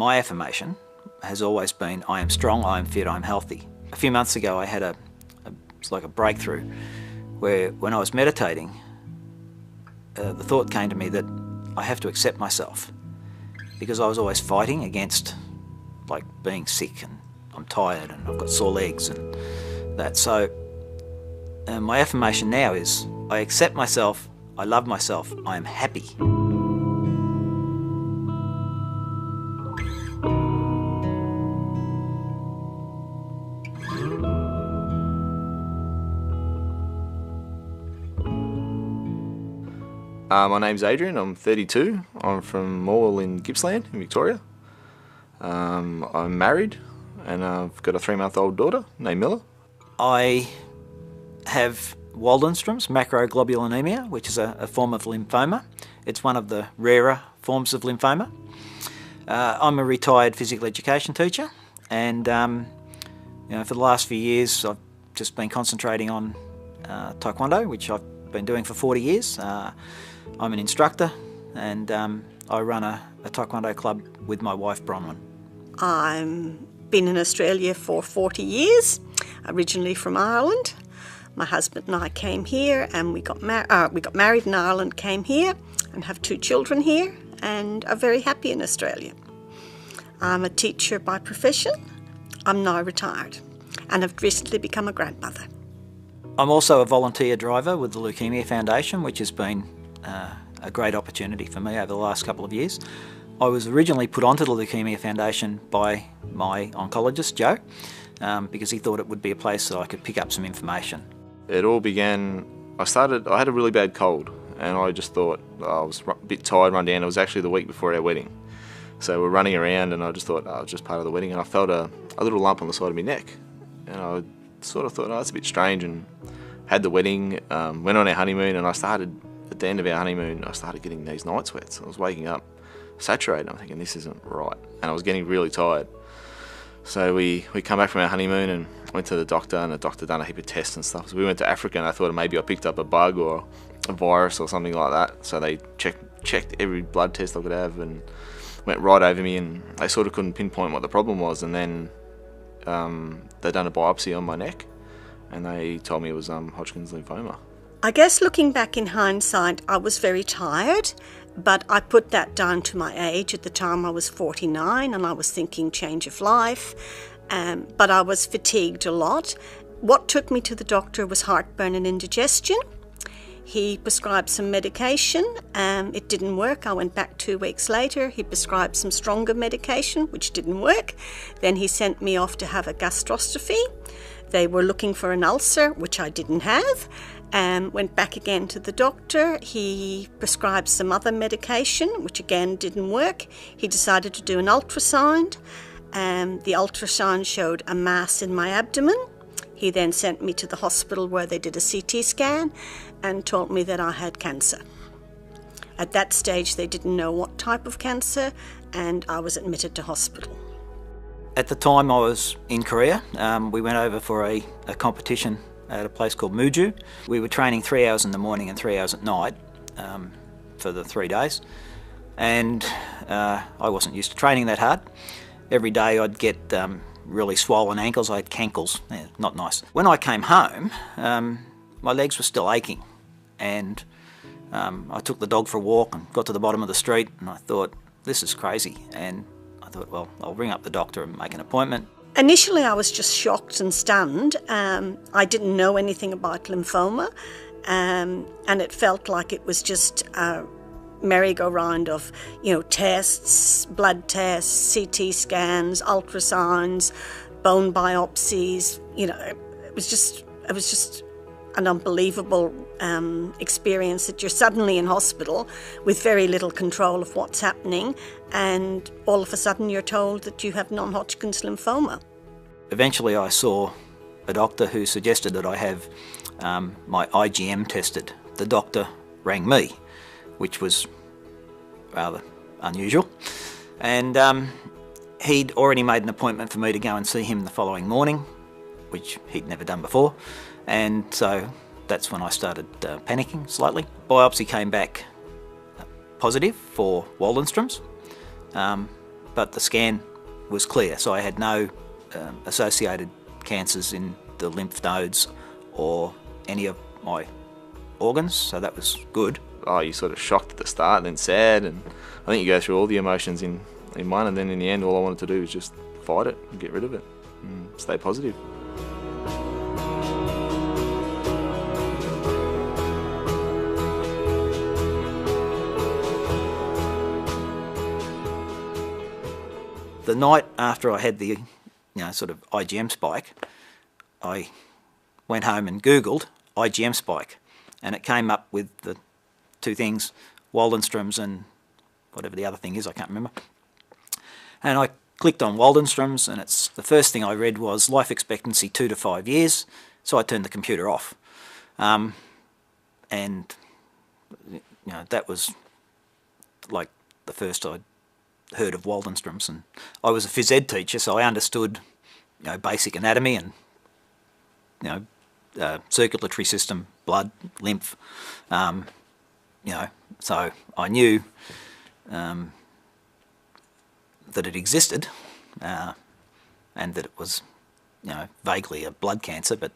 My affirmation has always been, I am strong, I am fit, I am healthy. A few months ago I had it's like a breakthrough where when I was meditating, the thought came to me that I have to accept myself, because I was always fighting against like being sick and I'm tired and I've got sore legs and that. So my affirmation now is I accept myself, I love myself, I am happy. My name's Adrian, I'm 32, I'm from Morwell in Gippsland in Victoria. I'm married and I've got a 3-month-old daughter named Miller. I have Waldenstroms, macroglobulinemia, which is a form of lymphoma. It's one of the rarer forms of lymphoma. I'm a retired physical education teacher, and for the last few years I've just been concentrating on Taekwondo, which I've been doing for 40 years. I'm an instructor, and I run a Taekwondo club with my wife Bronwyn. I've been in Australia for 40 years, originally from Ireland. My husband and I came here, and we got married in Ireland, came here, and have 2 children here, and are very happy in Australia. I'm a teacher by profession. I'm now retired, and have recently become a grandmother. I'm also a volunteer driver with the Leukaemia Foundation, which has been a great opportunity for me over the last couple of years. I was originally put onto the Leukaemia Foundation by my oncologist, Joe, because he thought it would be a place that I could pick up some information. It all began, I had a really bad cold, and I just thought I was a bit tired, run down. It was actually the week before our wedding. So we're running around, and I just thought, it was just part of the wedding, and I felt a little lump on the side of my neck. And I sort of thought, that's a bit strange, and had the wedding, went on our honeymoon, and at the end of our honeymoon, I started getting these night sweats. I was waking up saturated, and I'm thinking, this isn't right. And I was getting really tired. So we come back from our honeymoon and went to the doctor, and the doctor done a heap of tests and stuff. So we went to Africa, and I thought maybe I picked up a bug or a virus or something like that. So they checked every blood test I could have and went right over me, and they sort of couldn't pinpoint what the problem was. And then they done a biopsy on my neck, and they told me it was Hodgkin's lymphoma. I guess looking back in hindsight, I was very tired, but I put that down to my age. At the time I was 49, and I was thinking change of life, but I was fatigued a lot. What took me to the doctor was heartburn and indigestion. He prescribed some medication, it didn't work. I went back 2 weeks later. He prescribed some stronger medication, which didn't work. Then he sent me off to have a gastroscopy. They were looking for an ulcer, which I didn't have. Went back again to the doctor. He prescribed some other medication, which again didn't work. He decided to do an ultrasound. The ultrasound showed a mass in my abdomen. He then sent me to the hospital where they did a CT scan and told me that I had cancer. At that stage, they didn't know what type of cancer, and I was admitted to hospital. At the time I was in Korea. We went over for a competition at a place called Muju. We were training 3 hours in the morning and 3 hours at night for the 3 days. And I wasn't used to training that hard. Every day I'd get really swollen ankles. I had cankles, not nice. When I came home, my legs were still aching. And I took the dog for a walk and got to the bottom of the street, and I thought, this is crazy. And I thought, well, I'll ring up the doctor and make an appointment. Initially, I was just shocked and stunned. I didn't know anything about lymphoma, and it felt like it was just a merry-go-round of, tests, blood tests, CT scans, ultrasounds, bone biopsies. It was just an unbelievable experience that you're suddenly in hospital with very little control of what's happening, and all of a sudden you're told that you have non-Hodgkin's lymphoma. Eventually I saw a doctor who suggested that I have my IgM tested. The doctor rang me, which was rather unusual, and he'd already made an appointment for me to go and see him the following morning, which he'd never done before. And so that's when I started panicking slightly. Biopsy came back positive for Waldenstroms. but the scan was clear, so I had no associated cancers in the lymph nodes or any of my organs, so that was good. Oh, you're sort of shocked at the start and then sad, and I think you go through all the emotions in one, and then in the end all I wanted to do was just fight it and get rid of it and stay positive. The night after I had the sort of IgM spike, I went home and Googled IgM spike, and it came up with the two things, Waldenstroms and whatever the other thing is, I can't remember. And I clicked on Waldenstroms, and it's the first thing I read was life expectancy 2 to 5 years, so I turned the computer off. And that was like the first I'd heard of Waldenstroms, and I was a phys ed teacher, so I understood basic anatomy and circulatory system, blood, lymph, so I knew that it existed and that it was vaguely a blood cancer, but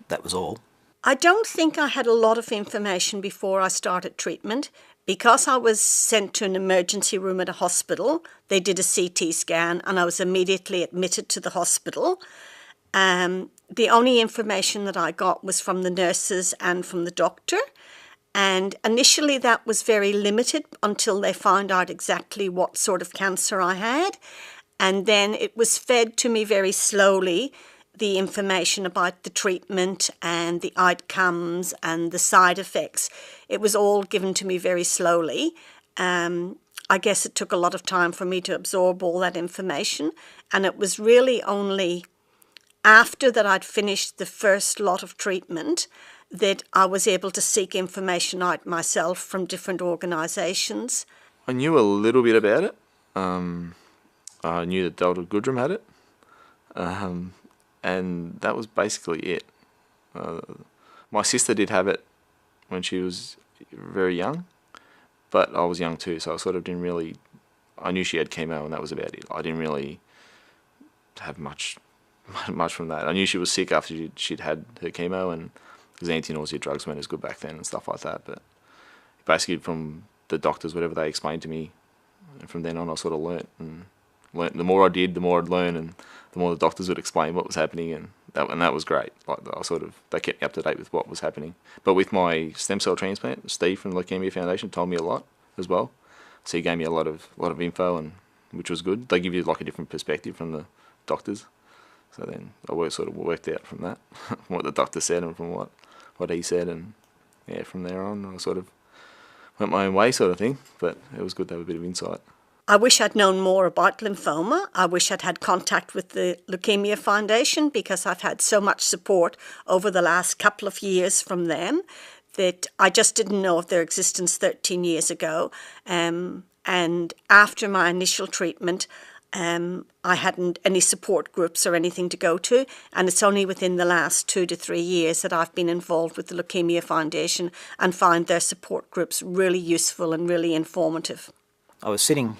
that was all. I don't think I had a lot of information before I started treatment. Because I was sent to an emergency room at a hospital, they did a CT scan and I was immediately admitted to the hospital. The only information that I got was from the nurses and from the doctor. And initially that was very limited until they found out exactly what sort of cancer I had. And then it was fed to me very slowly, the information about the treatment and the outcomes and the side effects. It was all given to me very slowly. I guess it took a lot of time for me to absorb all that information. And it was really only after that I'd finished the first lot of treatment that I was able to seek information out myself from different organisations. I knew a little bit about it. I knew that Dr. Goodrum had it. And that was basically it. My sister did have it when she was very young, but I was young too, so I sort of didn't really... I knew she had chemo and that was about it. I didn't really have much from that. I knew she was sick after she'd had her chemo, and because anti-nausea drugs weren't as good back then and stuff like that, but basically from the doctors, whatever they explained to me, and from then on I sort of learnt. The more I did, the more I'd learn, and the more the doctors would explain what was happening, and that was great. Like they kept me up to date with what was happening. But with my stem cell transplant, Steve from the Leukaemia Foundation told me a lot as well. So he gave me a lot of info, and which was good. They give you like a different perspective from the doctors. So then I sort of worked out from that, what the doctor said and from what he said, and yeah, from there on I sort of went my own way sort of thing. But it was good to have a bit of insight. I wish I'd known more about lymphoma. I wish I'd had contact with the Leukaemia Foundation, because I've had so much support over the last couple of years from them that I just didn't know of their existence 13 years ago. And after my initial treatment, I hadn't any support groups or anything to go to, and it's only within the last 2 to 3 years that I've been involved with the Leukaemia Foundation and found their support groups really useful and really informative. I was sitting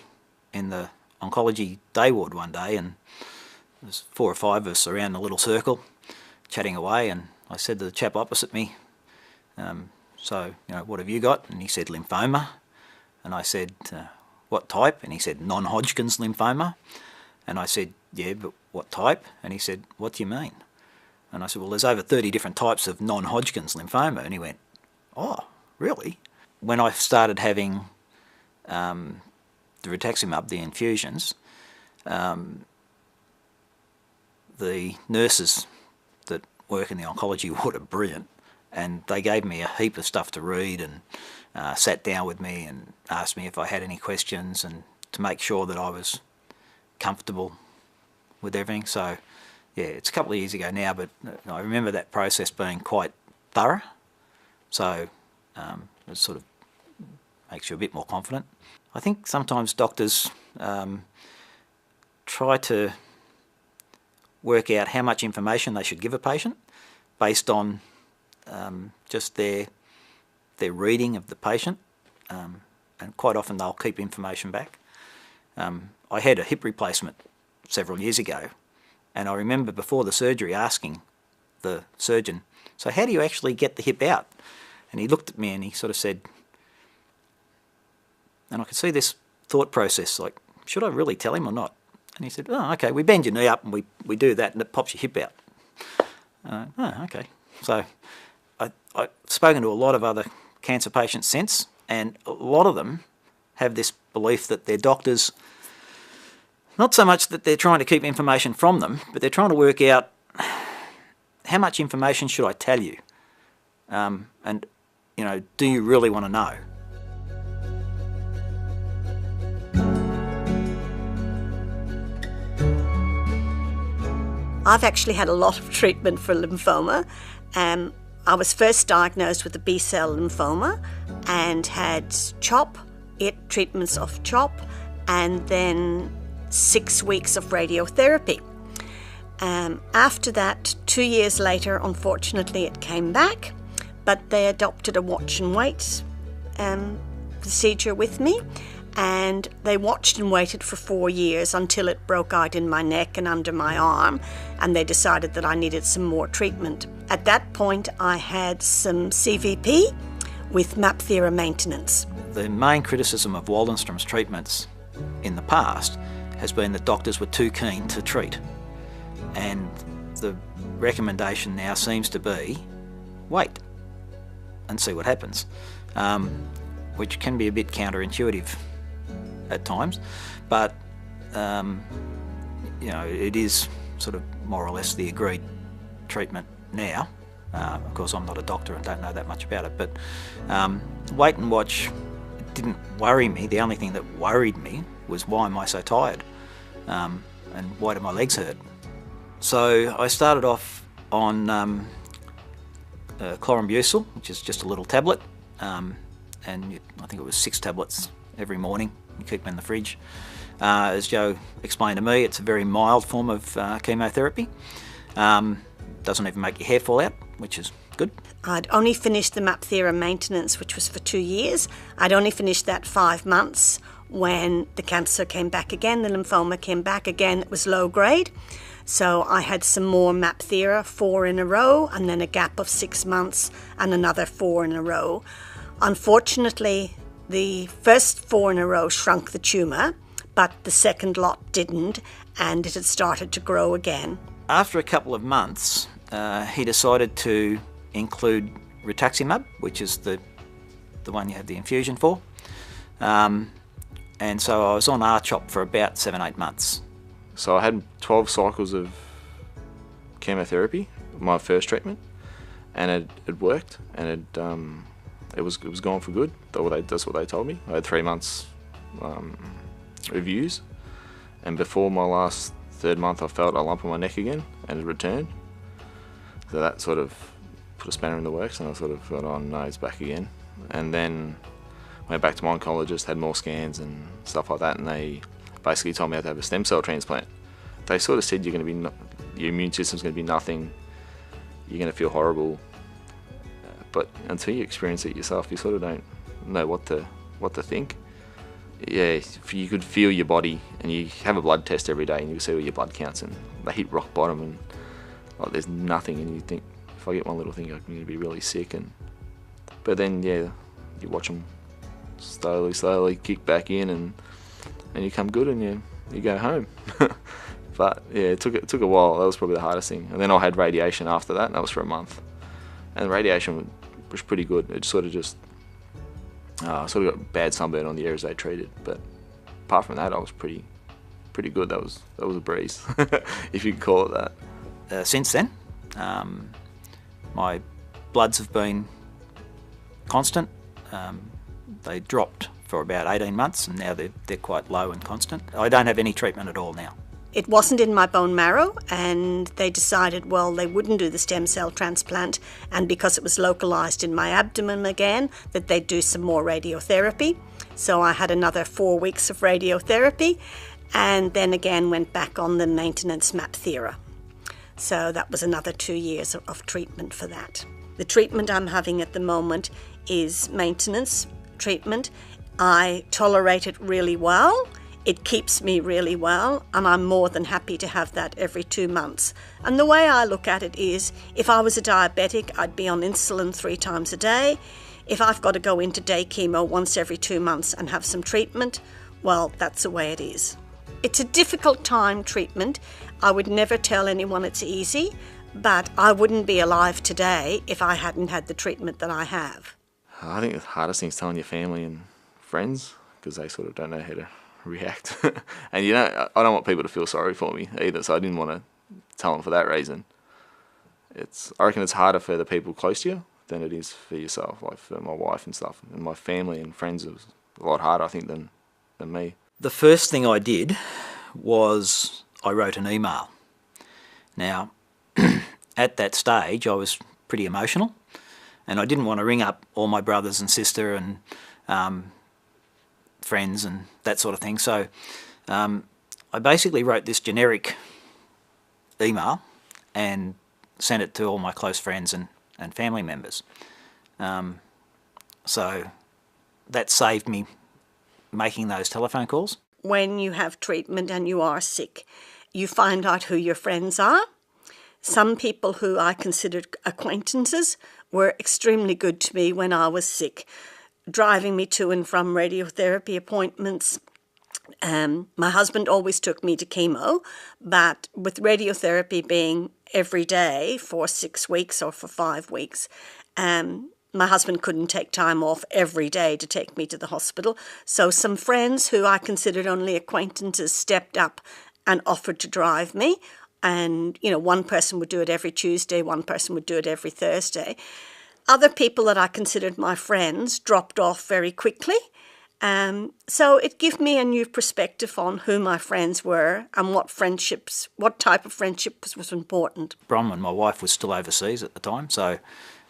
in the oncology day ward one day, and there was 4 or 5 of us around a little circle chatting away, and I said to the chap opposite me, so what have you got? And he said lymphoma, and I said what type? And he said non-Hodgkin's lymphoma, and I said yeah, but what type? And he said what do you mean? And I said well, there's over 30 different types of non-Hodgkin's lymphoma. And he went oh really? When I started having the rituximab, the infusions, the nurses that work in the oncology ward are brilliant, and they gave me a heap of stuff to read, and sat down with me and asked me if I had any questions, and to make sure that I was comfortable with everything. So yeah, it's a couple of years ago now, but I remember that process being quite thorough, so it sort of makes you a bit more confident. I think sometimes doctors try to work out how much information they should give a patient based on just their reading of the patient, and quite often they'll keep information back. I had a hip replacement several years ago, and I remember before the surgery asking the surgeon, so how do you actually get the hip out? And he looked at me and he sort of said, and I could see this thought process, like, should I really tell him or not? And he said, oh, okay, we bend your knee up and we do that and it pops your hip out. Oh, okay. So I've spoken to a lot of other cancer patients since, and a lot of them have this belief that their doctors, not so much that they're trying to keep information from them, but they're trying to work out how much information should I tell you? And, you know, do you really want to know? I've actually had a lot of treatment for lymphoma. I was first diagnosed with a B-cell lymphoma and had treatments of CHOP, and then 6 weeks of radiotherapy. After that, 2 years later, unfortunately, it came back, but they adopted a watch and wait procedure with me, and they watched and waited for 4 years until it broke out in my neck and under my arm, and they decided that I needed some more treatment. At that point, I had some CVP with MAPTHERA maintenance. The main criticism of Waldenstroms treatments in the past has been that doctors were too keen to treat, and the recommendation now seems to be wait and see what happens, which can be a bit counterintuitive at times, but you know, it is sort of more or less the agreed treatment now. Of course, I'm not a doctor and don't know that much about it, but wait and watch didn't worry me. The only thing that worried me was, why am I so tired, and why do my legs hurt? So I started off on chlorambucil, which is just a little tablet, and I think it was 6 tablets every morning. You keep them in the fridge. As Joe explained to me, it's a very mild form of chemotherapy. Doesn't even make your hair fall out, which is good. I'd only finished the MAPTHERA maintenance, which was for 2 years. I'd only finished that 5 months when the cancer came back again, the lymphoma came back again. It was low grade. So I had some more MAPTHERA, 4 in a row, and then a gap of 6 months and another 4 in a row. Unfortunately, the first 4 in a row shrunk the tumour, but the second lot didn't, and it had started to grow again. After a couple of months, he decided to include rituximab, which is the one you have the infusion for. And so I was on R-CHOP for about 7-8 months. So I had 12 cycles of chemotherapy, my first treatment, and it worked, and it was gone for good. That's what they told me. I had 3 months reviews, and before my last 3rd month I felt a lump on my neck again, and it returned. So that sort of put a spanner in the works, and I sort of thought, oh no, it's back again. And then went back to my oncologist, had more scans and stuff like that, and they basically told me I had to have a stem cell transplant. They sort of said your immune system's going to be nothing, you're going to feel horrible, but until you experience it yourself, you sort of don't know what to think. Yeah, you could feel your body, and you have a blood test every day, and you see all your blood counts, and they hit rock bottom, and like there's nothing, and you think, if I get one little thing, I'm going to be really sick. But then, yeah, you watch them slowly kick back in, and you come good, and you go home. But yeah, it took a while. That was probably the hardest thing. And then I had radiation after that, and that was for a month. And radiation was pretty good. It sort of got bad sunburn on the areas they treated. But apart from that, I was pretty good. That was a breeze, if you could call it that. Since then, my bloods have been constant. They dropped for about 18 months, and now they're quite low and constant. I don't have any treatment at all now. It wasn't in my bone marrow, and they decided, well, they wouldn't do the stem cell transplant, and because it was localised in my abdomen again, that they'd do some more radiotherapy. So I had another 4 weeks of radiotherapy, and then again went back on the maintenance MAPTHERA. So that was another 2 years of treatment for that. The treatment I'm having at the moment is maintenance treatment. I tolerate it really well. It keeps me really well, and I'm more than happy to have that every 2 months. And the way I look at it is, if I was a diabetic, I'd be on insulin 3 times a day. If I've got to go into day chemo once every 2 months and have some treatment, well, that's the way it is. It's a difficult time, treatment. I would never tell anyone it's easy, but I wouldn't be alive today if I hadn't had the treatment that I have. I think the hardest thing is telling your family and friends, because they sort of don't know how to react. And I don't want people to feel sorry for me either, so I didn't want to tell them for that reason. I reckon it's harder for the people close to you than it is for yourself, like for my wife and stuff. And my family and friends, it was a lot harder, I think, than me. The first thing I did was I wrote an email. Now, at that stage, I was pretty emotional, and I didn't want to ring up all my brothers and sister and friends and that sort of thing. So I basically wrote this generic email and sent it to all my close friends and family members. So that saved me making those telephone calls. When you have treatment and you are sick, you find out who your friends are. Some people who I considered acquaintances were extremely good to me when I was sick, driving me to and from radiotherapy appointments. My husband always took me to chemo, but with radiotherapy being every day for 6 weeks or for 5 weeks, my husband couldn't take time off every day to take me to the hospital. So some friends who I considered only acquaintances stepped up and offered to drive me. And, one person would do it every Tuesday, one person would do it every Thursday. Other people that I considered my friends dropped off very quickly. So it gave me a new perspective on who my friends were and what type of friendships was important. Bronwyn, my wife, was still overseas at the time, so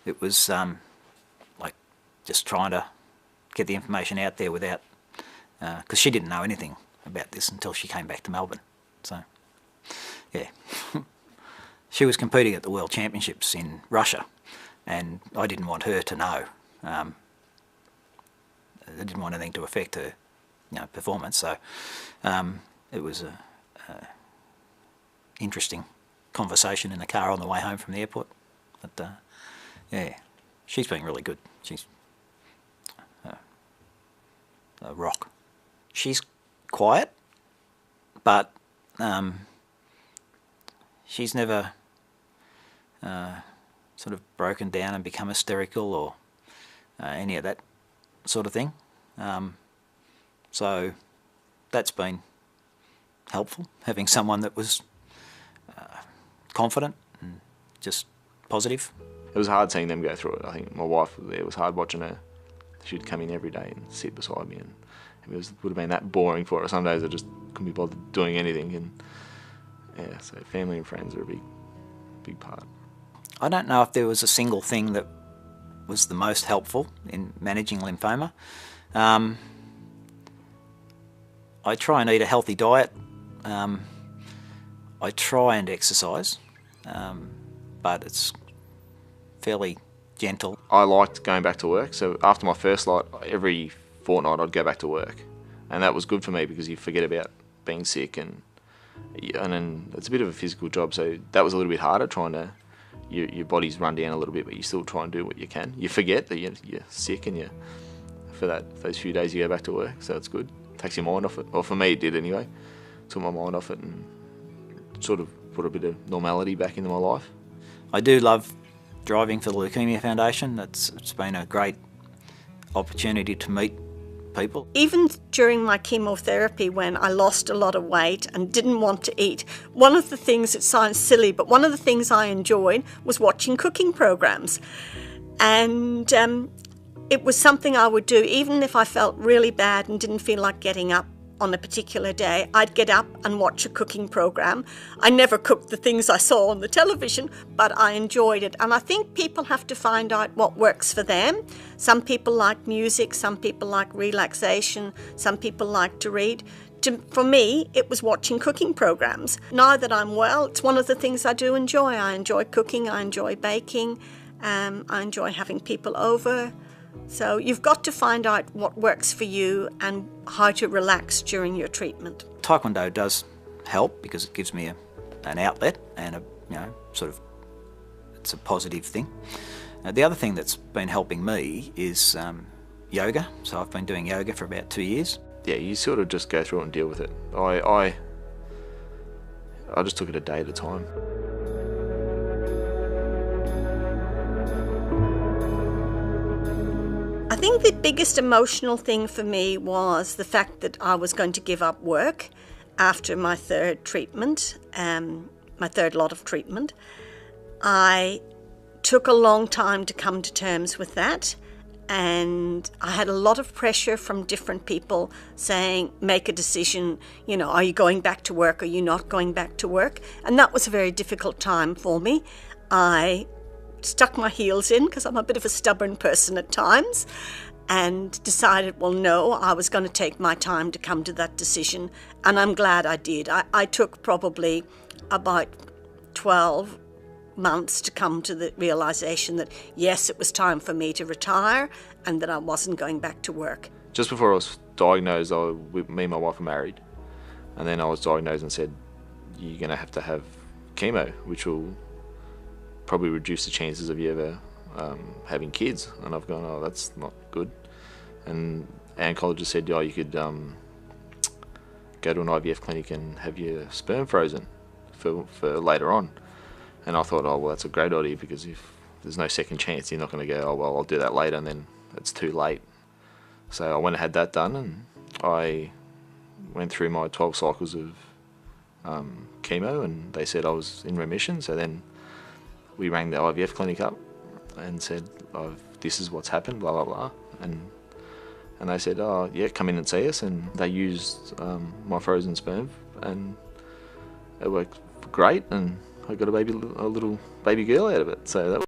it was like just trying to get the information out there without, because she didn't know anything about this until she came back to Melbourne. So, yeah. She was competing at the World Championships in Russia, and I didn't want her to know. I didn't want anything to affect her, performance. So it was a interesting conversation in the car on the way home from the airport. But yeah, she's been really good. She's a rock. She's quiet, but she's never sort of broken down and become hysterical or any of that sort of thing. So that's been helpful, having someone that was confident and just positive. It was hard seeing them go through it. I think my wife, it was hard watching her. She'd come in every day and sit beside me, and it would have been that boring for her. Some days I just couldn't be bothered doing anything. And yeah, so family and friends are a big part. I don't know if there was a single thing that was the most helpful in managing lymphoma. I try and eat a healthy diet. I try and exercise, but it's fairly gentle. I liked going back to work, so after my first lot, every fortnight I'd go back to work, and that was good for me because you forget about being sick, and then it's a bit of a physical job, so that was a little bit harder, trying to, your body's run down a little bit, but you still try and do what you can. You forget that you're sick, and for those few days you go back to work, so it's good. It takes your mind off it, or for me it did anyway. Took my mind off it and sort of put a bit of normality back into my life. I do love driving for the Leukaemia Foundation. It's been a great opportunity to meet people. Even during my chemotherapy, when I lost a lot of weight and didn't want to eat, one of the things, it sounds silly, but one of the things I enjoyed was watching cooking programs. And it was something I would do even if I felt really bad and didn't feel like getting up on a particular day. I'd get up and watch a cooking program. I never cooked the things I saw on the television, but I enjoyed it. And I think people have to find out what works for them. Some people like music, some people like relaxation, some people like to read. For me, it was watching cooking programs. Now that I'm well, it's one of the things I do enjoy. I enjoy cooking, I enjoy baking, I enjoy having people over. So you've got to find out what works for you and how to relax during your treatment. Taekwondo does help because it gives me an outlet and it's a positive thing. The other thing that's been helping me is yoga. So I've been doing yoga for about 2 years. Yeah, you sort of just go through it and deal with it. I just took it a day at a time. I think the biggest emotional thing for me was the fact that I was going to give up work after my third treatment, my third lot of treatment. I took a long time to come to terms with that, and I had a lot of pressure from different people saying, make a decision, are you going back to work, are you not going back to work? And that was a very difficult time for me. I stuck my heels in because I'm a bit of a stubborn person at times, and decided, well, no, I was going to take my time to come to that decision, and I'm glad I did. I took probably about 12 months to come to the realisation that, yes, it was time for me to retire and that I wasn't going back to work. Just before I was diagnosed, me and my wife were married, and then I was diagnosed and said, you're going to have chemo, which will probably reduce the chances of you ever having kids. And I've gone, oh, that's not good. And our oncologist said, you could go to an IVF clinic and have your sperm frozen for later on. And I thought, oh, well, that's a great idea, because if there's no second chance, you're not going to go, oh, well, I'll do that later, and then it's too late. So I went and had that done, and I went through my 12 cycles of chemo, and they said I was in remission. So then we rang the IVF clinic up and said, oh, this is what's happened, blah, blah, blah. And they said, oh, yeah, come in and see us. And they used my frozen sperm, and it worked great, and I got a little baby girl out of it. So that